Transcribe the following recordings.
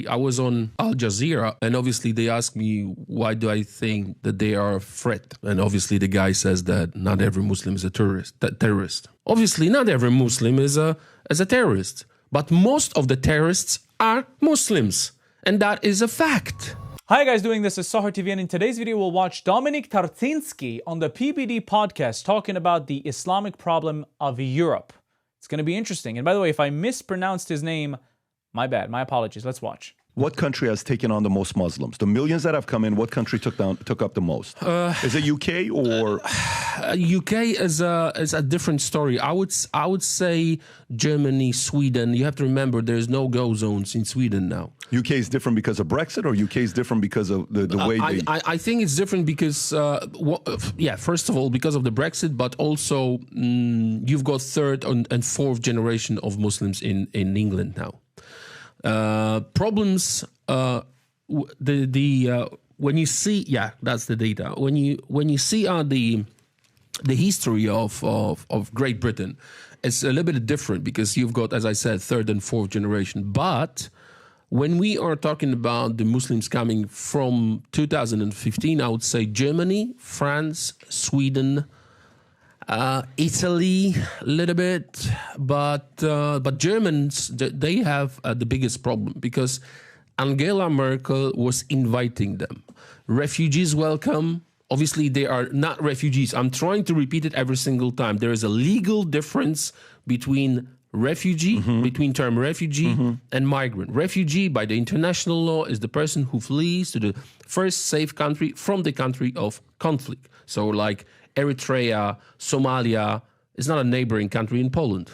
I was on Al Jazeera, and obviously they asked me, why do I think that they are a threat? And obviously the guy says that not every Muslim is a terrorist. Obviously not every Muslim is a terrorist, but most of the terrorists are Muslims, and that is a fact. Hi guys, This is Sahar TV, and in today's video we'll watch Dominik Tarczynski on the PBD Podcast talking about the Islamic problem of Europe. It's going to be interesting. And by the way, if I mispronounced his name, my bad, my apologies. Let's watch. What country has taken on the most Muslims? The millions that have come in, what country took up the most? Is it UK or? UK is a different story. I would say Germany, Sweden. You have to remember there's no go zones in Sweden now. UK is different because of Brexit, or UK is different because of the way they... I think it's different because, first of all, because of the Brexit, but also you've got third and fourth generation of Muslims in England now. Problems, when you see, that's the data. When you see the history of Great Britain, it's a little bit different because you've got, as I said, third and fourth generation. But when we are talking about the Muslims coming from 2015, I would say Germany, France, Sweden, Italy a little bit, but Germans, they have the biggest problem because Angela Merkel was inviting them. Refugees welcome. Obviously, they are not refugees. I'm trying to repeat it every single time. There is a legal difference between refugee, between term refugee and migrant. Refugee, by the international law, is the person who flees to the first safe country from the country of conflict. So like Eritrea, Somalia is not a neighboring country in Poland.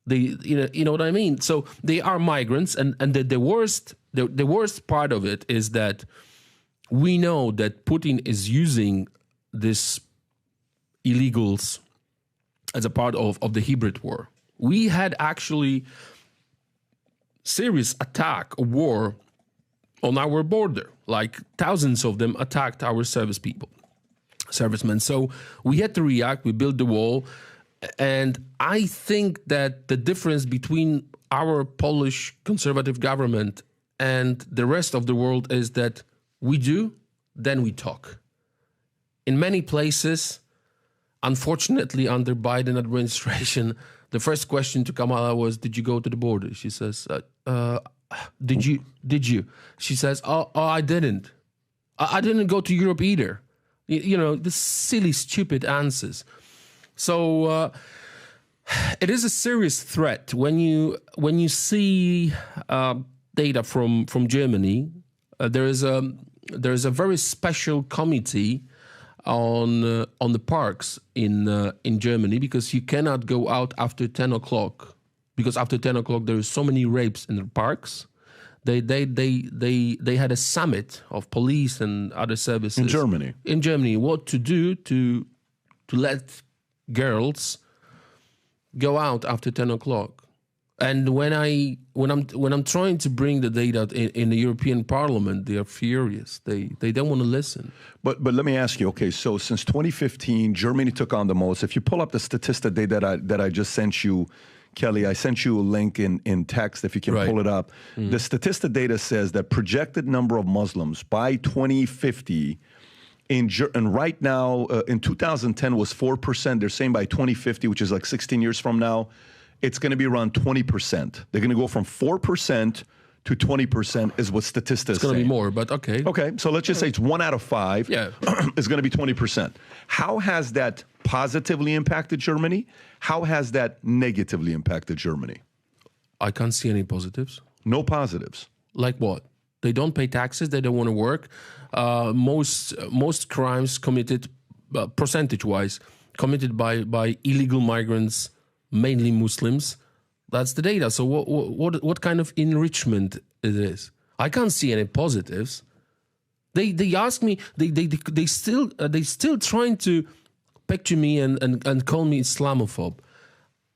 You know what I mean? So they are migrants, and the worst part of it is that we know that Putin is using these illegals as a part of the hybrid war. We had actually serious attack, a war on our border. Like thousands of them attacked our servicemen. So we had to react. We built the wall. And I think that the difference between our Polish conservative government and the rest of the world is that we do, then we talk. In many places, unfortunately, under Biden administration, the first question to Kamala was, did you go to the border? She says, did you? She says, oh, I didn't. I didn't go to Europe either. You know, the silly, stupid answers. So it is a serious threat when you see data from Germany. There is a very special committee on the parks in Germany, because you cannot go out after 10 o'clock, because after 10 o'clock there is so many rapes in the parks. They had a summit of police and other services in Germany, what to do to let girls go out after 10 o'clock. And when I'm trying to bring the data in the European Parliament, they are furious. They don't want to listen. But let me ask you. Okay, so since 2015, Germany took on the most. If you pull up the statistic data that I just sent you, Kelly, I sent you a link in text. If you can pull it up, the statistic data says that projected number of Muslims by 2050. And right now, in 2010 was 4%. They're saying by 2050, which is like 16 years from now, it's going to be around 20%. They're going to go from 4% to 20% is what statistics say. It's going to be more, but okay. Okay, so let's just say it's 1 out of 5 is going to be 20%. How has that positively impacted Germany? How has that negatively impacted Germany? I can't see any positives. No positives. Like what? They don't pay taxes. They don't want to work. Most crimes committed, percentage-wise, committed by illegal migrants, mainly Muslims. That's the data. So what kind of enrichment it is? I can't see any positives. They ask me. They still trying to picture me and call me Islamophobe.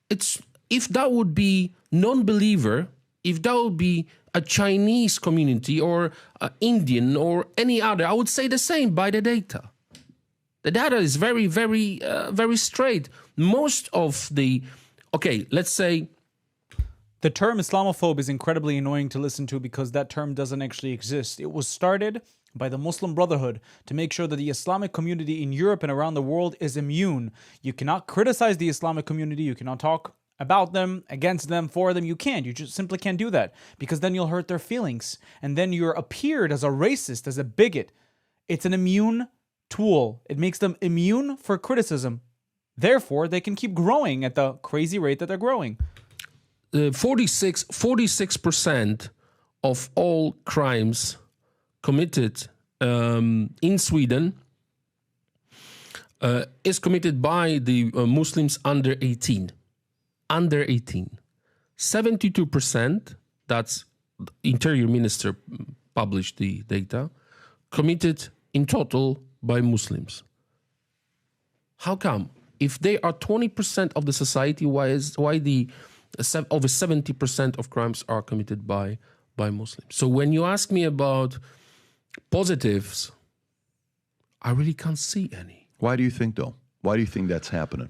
If that would be non-believer, if that would be a Chinese community or Indian or any other, I would say the same by the data. The data is very, very straight. Most of the, let's say The term Islamophobe is incredibly annoying to listen to because that term doesn't actually exist. It was started by the Muslim Brotherhood to make sure that the Islamic community in Europe and around the world is immune. You cannot criticize the Islamic community. You cannot talk about them, against them, for them. You can't. You just simply can't do that because then you'll hurt their feelings. And then you're appeared as a racist, as a bigot. It's an immune tool. It makes them immune for criticism. Therefore, they can keep growing at the crazy rate that they're growing. 46% of all crimes committed in Sweden is committed by the Muslims under 18. Under 18. 72%, that's the Interior Minister published the data, committed in total by Muslims. How come? If they are 20% of the society, why the over 70% of crimes are committed by Muslims? So when you ask me about positives, I really can't see any. Why do you think, though? Why do you think that's happening?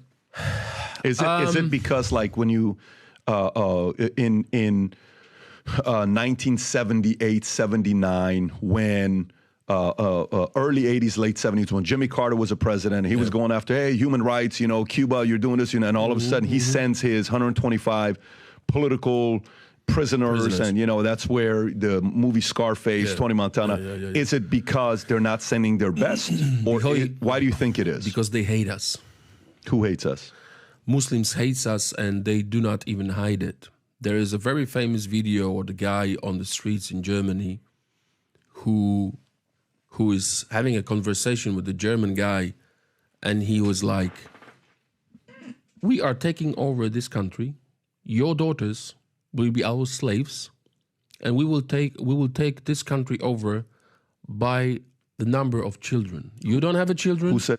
Is it because, like, when you in 1978, 79, when early 80s, late 70s, when Jimmy Carter was a president, he was going after, hey, human rights, Cuba, you're doing this, and all of a sudden he sends his 125 political prisoners. And, that's where the movie Scarface, Tony Montana, is it because they're not sending their best? Or why do you think it is? Because they hate us. Who hates us? Muslims hate us, and they do not even hide it. There is a very famous video of the guy on the streets in Germany who is having a conversation with the German guy, and he was like, we are taking over this country. Your daughters will be our slaves, and we will take this country over by the number of children. You don't have a children? Who said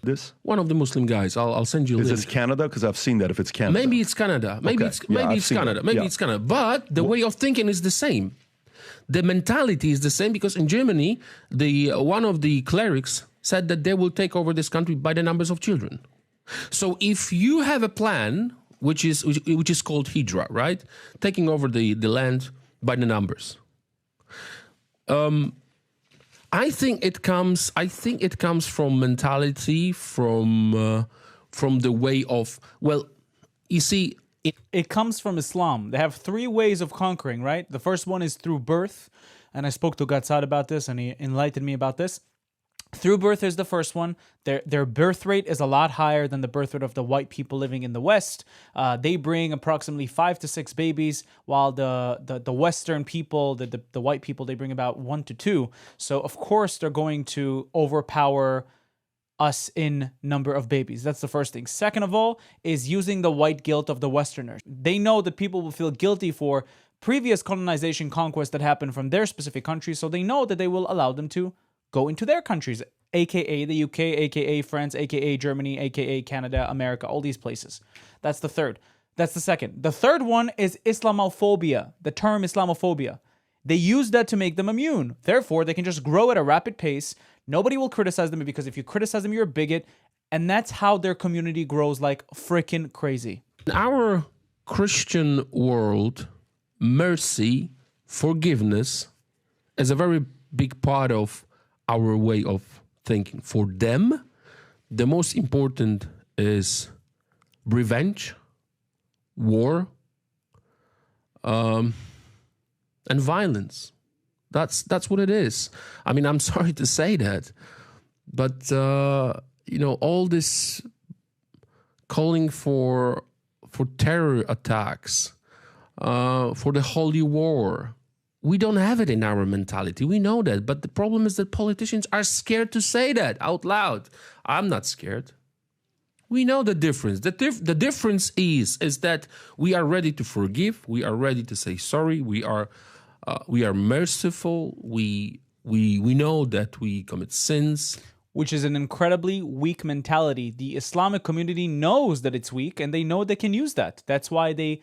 this? One of the Muslim guys. I'll send you a link. Is this Canada? Because I've seen that if it's Canada. Maybe it's Canada. Maybe it's Canada. Maybe it's Canada. But the way of thinking is the same. The mentality is the same because in Germany, one of the clerics said that they will take over this country by the numbers of children. So if you have a plan, which is called Hijra, right? Taking over the land by the numbers. I think it comes from mentality, from the way of, well, you see, it comes from Islam. They have three ways of conquering, right? The first one is through birth, and I spoke to Gatsad about this, and he enlightened me about this. Through birth is the first one. Their birth rate is a lot higher than the birth rate of the white people living in the West. They bring approximately 5 to 6 babies, while the Western people, the white people, they bring about 1 to 2. So of course they're going to overpower us in number of babies. That's the first thing. Second of all is using the white guilt of the Westerners. They know that people will feel guilty for previous colonization conquest that happened from their specific countries, so they know that they will allow them to go into their countries, aka the UK, aka France, aka Germany, aka Canada, America, all these places. That's the third. That's the second. The third one is Islamophobia, the term Islamophobia. They use that to make them immune. Therefore, they can just grow at a rapid pace. Nobody will criticize them because if you criticize them, you're a bigot. And that's how their community grows like freaking crazy. In our Christian world, mercy, forgiveness is a very big part of our way of thinking. For them, the most important is revenge, war, and violence. That's what it is. I mean, I'm sorry to say that, but all this calling for terror attacks, for the holy war. We don't have it in our mentality. We know that. But the problem is that politicians are scared to say that out loud. I'm not scared. We know the difference. The difference is that we are ready to forgive. We are ready to say sorry. We are merciful. We know that we commit sins. Which is an incredibly weak mentality. The Islamic community knows that it's weak, and they know they can use that. That's why they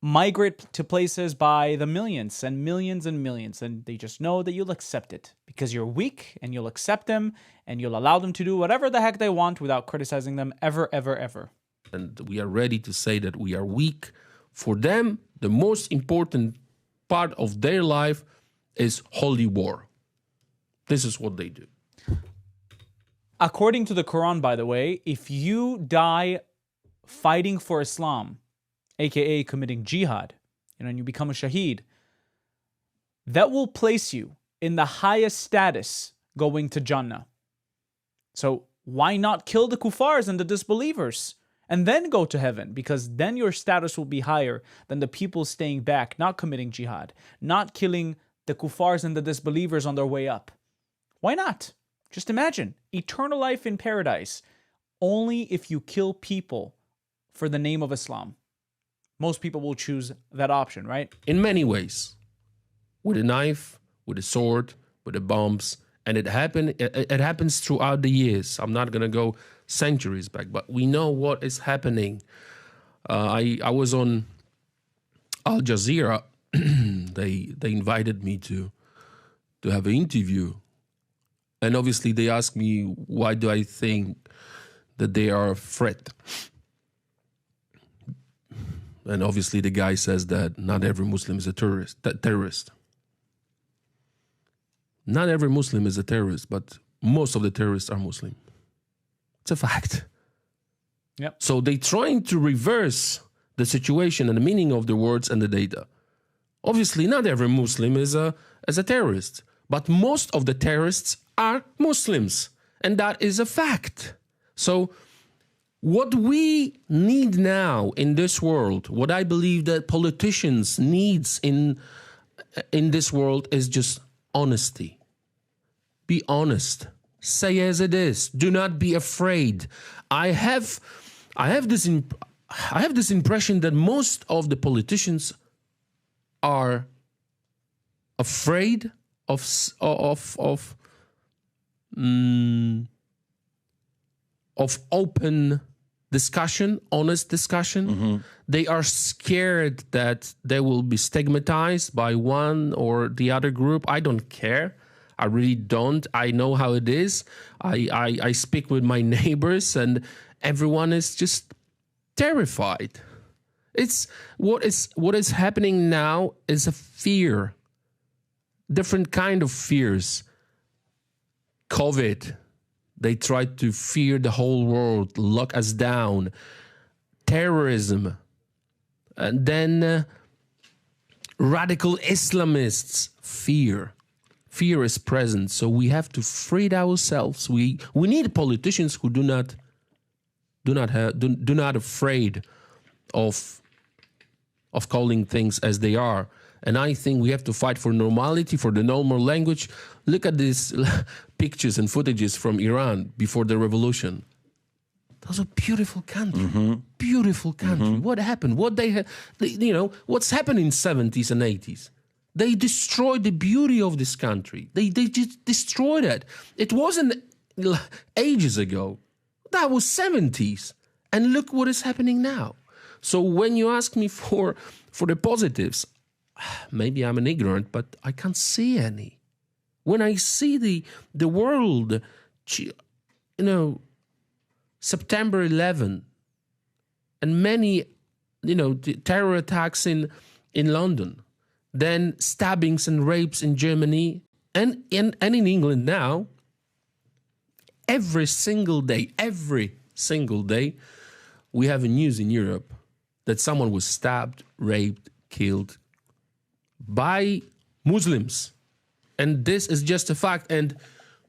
migrate to places by the millions and millions and millions, and they just know that you'll accept it because you're weak, and you'll accept them, and you'll allow them to do whatever the heck they want without criticizing them ever, ever, ever. and we are ready to say that we are weak. For them, the most important part of their life is holy war. This is what they do. According to the Quran, by the way, if you die fighting for Islam, aka committing jihad, and you become a shaheed, that will place you in the highest status going to Jannah. So why not kill the kuffars and the disbelievers and then go to heaven? Because then your status will be higher than the people staying back, not committing jihad, not killing the kuffars and the disbelievers on their way up. Why not? Just imagine eternal life in paradise only if you kill people for the name of Islam. Most people will choose that option, right? In many ways. With a knife, with a sword, with the bombs. And it happens throughout the years. I'm not going to go centuries back, but we know what is happening. I was on Al Jazeera. They invited me to have an interview. And obviously they asked me, why do I think that they are a threat? And obviously the guy says that not every Muslim is a terrorist. Not every Muslim is a terrorist, but most of the terrorists are Muslim. It's a fact. Yep. So they're trying to reverse the situation and the meaning of the words and the data. Obviously, not every Muslim is a terrorist, but most of the terrorists are Muslims, and that is a fact. So what we need now in this world, what I believe that politicians needs in this world is just honesty. Be honest. Say as it is. Do not be afraid. I have this impression that most of the politicians are afraid of open discussion, honest discussion. Mm-hmm. They are scared that they will be stigmatized by one or the other group. I don't care. I really don't. I know how it is. I speak with my neighbors and everyone is just terrified. It's what is happening now is a fear. Different kind of fears. COVID. They tried to fear the whole world, lock us down. Terrorism. And then radical Islamists. Fear. Fear is present, so we have to free ourselves. We need politicians who do not afraid of calling things as they are. And I think we have to fight for normality, for the normal language. Look at these pictures and footages from Iran before the revolution. Those are beautiful country, beautiful country. Mm-hmm. What happened? What what's happened in 70s and 80s? They destroyed the beauty of this country. They just destroyed it. It wasn't ages ago. That was 70s. And look what is happening now. So when you ask me for the positives, maybe I'm an ignorant, but I can't see any. When I see the world, September 11, and many, terror attacks in London, then stabbings and rapes in Germany and in England now, every single day, we have a news in Europe that someone was stabbed, raped, killed by Muslims. And this is just a fact. And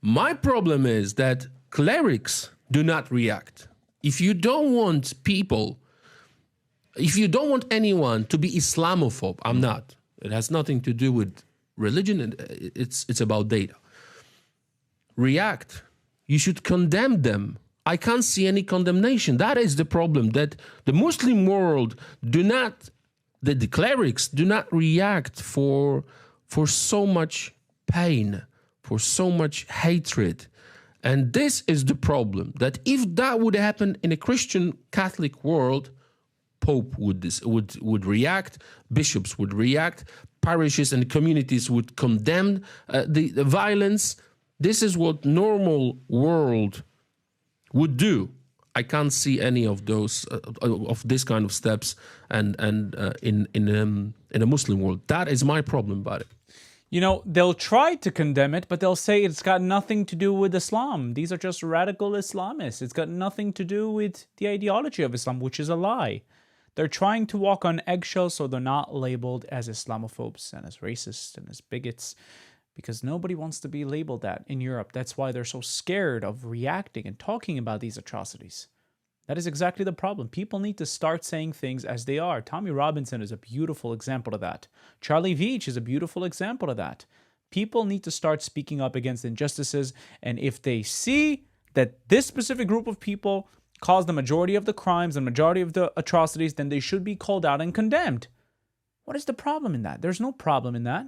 my problem is that clerics do not react. If you don't want anyone to be Islamophobe, I'm not. It has nothing to do with religion. It's about data. React. You should condemn them. I can't see any condemnation. That is the problem, that the Muslim world the clerics do not react for so much pain, for so much hatred. And this is the problem, that if that would happen in a Christian Catholic world, Pope would react, bishops would react, parishes and communities would condemn the violence. This is what normal world would do. I can't see any of those of this kind of steps and in a Muslim world. That is my problem about it. You know, they'll try to condemn it, but they'll say it's got nothing to do with Islam. These are just radical Islamists. It's got nothing to do with the ideology of Islam, which is a lie. They're trying to walk on eggshells so they're not labeled as Islamophobes and as racists and as bigots, because nobody wants to be labeled that in Europe. That's why they're so scared of reacting and talking about these atrocities. That is exactly the problem. People need to start saying things as they are. Tommy Robinson is a beautiful example of that. Charlie Veach is a beautiful example of that. People need to start speaking up against injustices, and if they see that this specific group of people caused the majority of the crimes and majority of the atrocities, then they should be called out and condemned. What is the problem in that? There's no problem in that.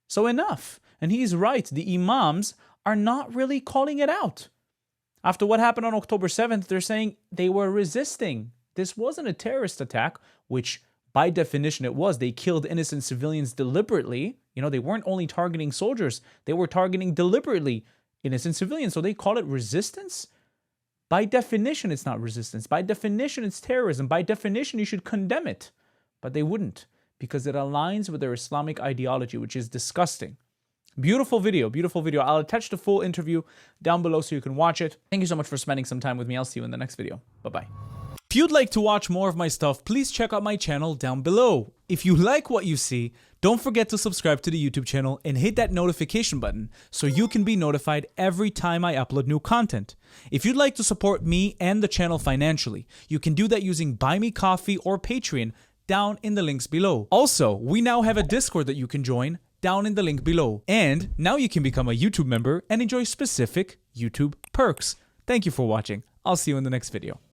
So enough. And he's right. The imams are not really calling it out. After what happened on October 7th, they're saying they were resisting. This wasn't a terrorist attack, which by definition it was. They killed innocent civilians deliberately. You know, they weren't only targeting soldiers. They were targeting deliberately innocent civilians. So they call it resistance? By definition, it's not resistance. By definition, it's terrorism. By definition, you should condemn it. But they wouldn't, because it aligns with their Islamic ideology, which is disgusting. Beautiful video, beautiful video. I'll attach the full interview down below so you can watch it. Thank you so much for spending some time with me. I'll see you in the next video. Bye-bye. If you'd like to watch more of my stuff, please check out my channel down below. If you like what you see, don't forget to subscribe to the YouTube channel and hit that notification button so you can be notified every time I upload new content. If you'd like to support me and the channel financially, you can do that using Buy Me Coffee or Patreon down in the links below. Also, we now have a Discord that you can join down in the link below. And now you can become a YouTube member and enjoy specific YouTube perks. Thank you for watching. I'll see you in the next video.